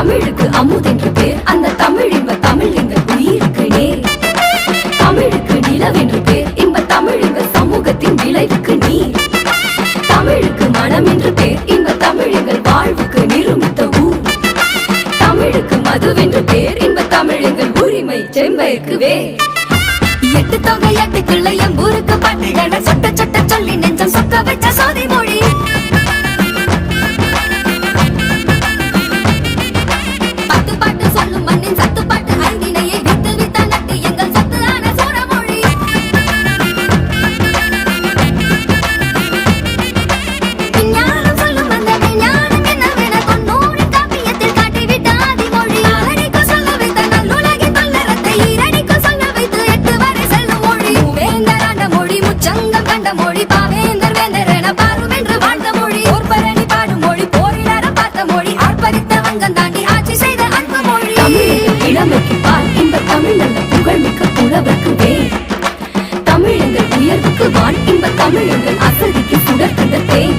தமிழுக்கு அமுதென்று பேர், அந்த தமிழ் இன்ப தமிழ் எங்கள் உயிருக்கு நேர். தமிழுக்கு நிலவென்று பேர், இன்ப தமிழ் எங்கள் சமூகத்தின் விளைவுக்கு நீர். தமிழுக்கு மனம் என்று பேர், இன்ப தமிழ் எங்கள் வாழ்வுக்கு நிருமித்த ஊர். தமிழுக்கு மதுவென்று பேர், இன்ப தமிழ் எங்கள் உரிமை செம்பயருக்கு வேர். எட்டு தொகை எட்டுக்குள்ள எம்பூருக்கு பாட்டுகளை சொட்ட சொட்ட சொல்லி நெஞ்சம் சொக்க வச்ச சோதி மொழி. பத்து பாட்டு சொல்லும் மண்ணின் சத்து பாட்டு ஐந்தினையை வித்து வித்த நட்டு எங்கள் சத்து ஆன சோழமொழி. விஞ்ஞானம் சொல்லும் அந்த விஞ்ஞானம் என்னவென தொண்ணூறின் காப்பியத்தில் காட்டிவிட்ட ஆதிமொழி. ஆறடிக்கு சொல்ல வைத்த நல்லுலகின் தொல்லறத்தை ஈரடிக்கு சொல்ல வைத்து எட்டு வரை செல்லும் மொழி. வேந்தராண்ட மொழி முச்சங்கம் கண்ட மொழி, பாவேந்தர் வேந்தர் என பாருமென்று வாழ்ந்த மொழி. போர்பரணி பாடும் மொழி, போரிலற பார்த்த மொழி, ஆர்ப்பரித்த வங்கம் தாண்டி ஆட்சி செய்த அன்பு மொழி. இளமைக்கு பால் இந்த தமிழ் நல்ல புகழ்மிக்க புலவர்க்கு வேர். தமிழ் எங்கள் உயர்வுக்கு வான், இன்ப தமிழ் எங்கள் அசதிக்கு சுடர் தந்த தேன்.